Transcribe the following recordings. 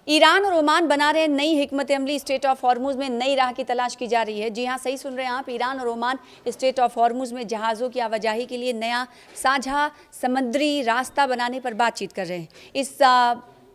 Iran और Oman बना रहे नई हिकमत अमली। स्ट्रेट ऑफ हॉर्मुज में नई राह की तलाश की जा रही है। जी हां, सही सुन रहे हैं आप। ईरान और ओमान स्ट्रेट ऑफ हॉर्मुज में जहाज़ों की आवाजाही के लिए नया साझा समुद्री रास्ता बनाने पर बातचीत कर रहे हैं। इस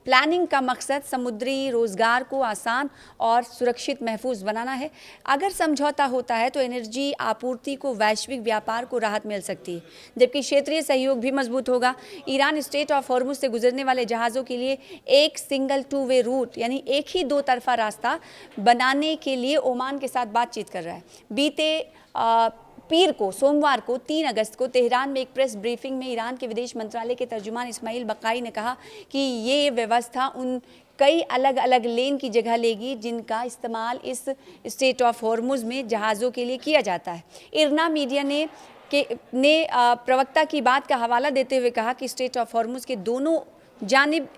प्लानिंग का मकसद समुद्री रोजगार को आसान और सुरक्षित महफूज बनाना है। अगर समझौता होता है तो एनर्जी आपूर्ति को वैश्विक व्यापार को राहत मिल सकती है, जबकि क्षेत्रीय सहयोग भी मजबूत होगा। ईरान स्ट्रेट ऑफ हॉर्मुज से गुजरने वाले जहाज़ों के लिए एक सिंगल टू वे रूट यानी एक ही दो तरफा रास्ता बनाने के लिए ओमान के साथ बातचीत कर रहा है। बीते सोमवार को 3 अगस्त को तेहरान में एक प्रेस ब्रीफिंग में ईरान के विदेश मंत्रालय के तर्जुमान इस्माइल बकाई ने कहा कि ये व्यवस्था उन कई अलग अलग लेन की जगह लेगी जिनका इस्तेमाल इस स्ट्रेट ऑफ हॉर्मुज में जहाज़ों के लिए किया जाता है। इरना मीडिया ने प्रवक्ता की बात का हवाला देते हुए कहा कि स्ट्रेट ऑफ हॉर्मुज के दोनों जानिब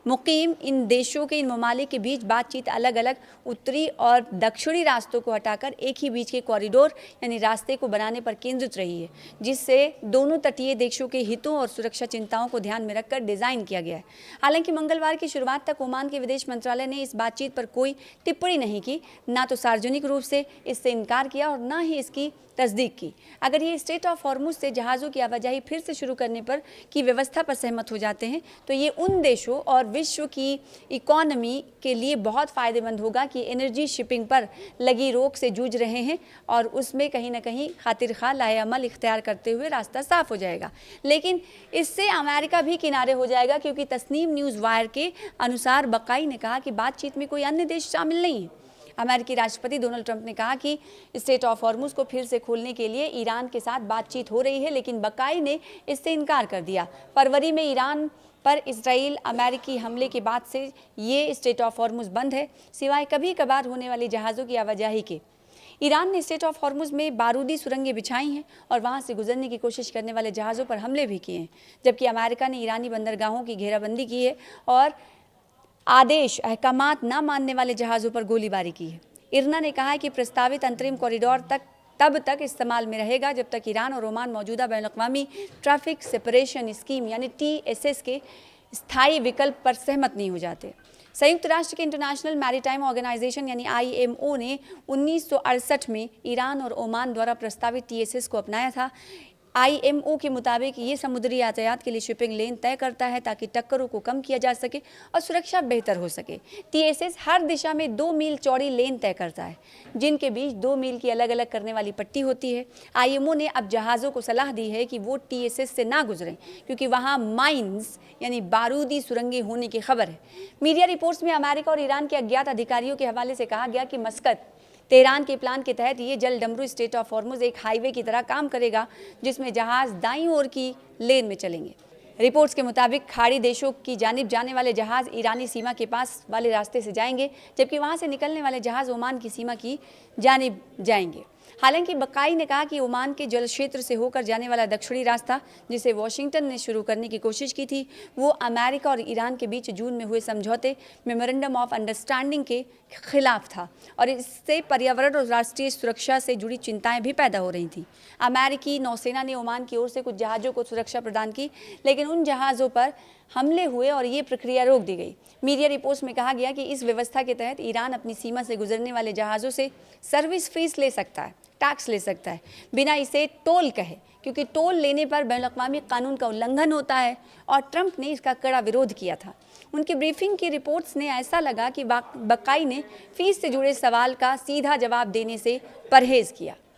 मुकीम इन देशों के इन ममालिक के बीच बातचीत अलग अलग उत्तरी और दक्षिणी रास्तों को हटाकर एक ही बीच के कॉरिडोर यानी रास्ते को बनाने पर केंद्रित रही है, जिससे दोनों तटीय देशों के हितों और सुरक्षा चिंताओं को ध्यान में रखकर डिज़ाइन किया गया है। हालांकि मंगलवार की शुरुआत तक ओमान के विदेश मंत्रालय ने इस बातचीत पर कोई टिप्पणी नहीं की, ना तो सार्वजनिक रूप से इससे इनकार किया और ना ही इसकी तस्दीक की। अगर ये स्ट्रेट ऑफ हॉर्मुज से जहाज़ों की आवाजाही फिर से शुरू करने पर की व्यवस्था पर सहमत हो जाते हैं तो ये उन देशों और विश्व की इकोनॉमी के लिए बहुत फ़ायदेमंद होगा कि एनर्जी शिपिंग पर लगी रोक से जूझ रहे हैं और उसमें कहीं ना कहीं खातिर खा लाए अमल इख्तियार करते हुए रास्ता साफ हो जाएगा। लेकिन इससे अमेरिका भी किनारे हो जाएगा, क्योंकि तस्नीम न्यूज़ वायर के अनुसार बकाई ने कहा कि बातचीत में कोई अन्य देश शामिल नहीं है। अमेरिकी राष्ट्रपति डोनाल्ड ट्रंप ने कहा कि स्ट्रेट ऑफ हॉर्मुज को फिर से खोलने के लिए ईरान के साथ बातचीत हो रही है, लेकिन बकाई ने इससे इनकार कर दिया। फरवरी में ईरान पर इजराइल अमेरिकी हमले के बाद से ये स्ट्रेट ऑफ हॉर्मुज बंद है, सिवाय कभी कभार होने वाली जहाज़ों की आवाजाही के। ईरान ने स्ट्रेट ऑफ हॉर्मुज में बारूदी सुरंगें बिछाई हैं और वहां से गुजरने की कोशिश करने वाले जहाज़ों पर हमले भी किए हैं, जबकि अमेरिका ने ईरानी बंदरगाहों की घेराबंदी की है और आदेश अहकामात न मानने वाले जहाज़ों पर गोलीबारी की है। इरना ने कहा है कि प्रस्तावित अंतरिम कॉरिडोर तब तक इस्तेमाल में रहेगा जब तक ईरान और ओमान मौजूदा बैनुल-अक़वामी ट्रैफिक सेपरेशन स्कीम यानी TSS के स्थायी विकल्प पर सहमत नहीं हो जाते। संयुक्त राष्ट्र के इंटरनेशनल मैरीटाइम ऑर्गेनाइजेशन यानी IMO ने 1968 में ईरान और ओमान द्वारा प्रस्तावित TSS को अपनाया था। IMO के मुताबिक ये समुद्री यातायात के लिए शिपिंग लेन तय करता है ताकि टक्करों को कम किया जा सके और सुरक्षा बेहतर हो सके। TSS हर दिशा में 2 मील चौड़ी लेन तय करता है, जिनके बीच 2 मील की अलग अलग करने वाली पट्टी होती है। IMO ने अब जहाज़ों को सलाह दी है कि वो TSS से ना गुजरें, क्योंकि वहाँ माइंस यानी बारूदी सुरंगें होने की खबर है। मीडिया रिपोर्ट्स में अमेरिका और ईरान के अज्ञात अधिकारियों के हवाले से कहा गया कि मस्कत तेहरान के प्लान के तहत ये जल डमरू स्ट्रेट ऑफ हॉर्मुज एक हाईवे की तरह काम करेगा, जिसमें जहाज़ दाईं ओर की लेन में चलेंगे। रिपोर्ट्स के मुताबिक खाड़ी देशों की जानिब जाने वाले जहाज़ ईरानी सीमा के पास वाले रास्ते से जाएंगे, जबकि वहां से निकलने वाले जहाज़ ओमान की सीमा की जानिब जाएंगे। हालांकि बकाई ने कहा कि ओमान के जल क्षेत्र से होकर जाने वाला दक्षिणी रास्ता, जिसे वाशिंगटन ने शुरू करने की कोशिश की थी, वो अमेरिका और ईरान के बीच जून में हुए समझौते मेमोरेंडम ऑफ अंडरस्टैंडिंग के खिलाफ था और इससे पर्यावरण और राष्ट्रीय सुरक्षा से जुड़ी चिंताएं भी पैदा हो रही थीं। अमेरिकी नौसेना ने ओमान की ओर से कुछ जहाज़ों को सुरक्षा प्रदान की, लेकिन उन जहाज़ों पर हमले हुए और ये प्रक्रिया रोक दी गई। मीडिया रिपोर्ट्स में कहा गया कि इस व्यवस्था के तहत ईरान अपनी सीमा से गुजरने वाले जहाज़ों से सर्विस फीस ले सकता है, टैक्स ले सकता है, बिना इसे टोल कहे, क्योंकि टोल लेने पर बैनुल-अक़वामी कानून का उल्लंघन होता है और ट्रंप ने इसका कड़ा विरोध किया था। उनकी ब्रीफिंग की रिपोर्ट्स ने ऐसा लगा कि बकाई ने फीस से जुड़े सवाल का सीधा जवाब देने से परहेज किया।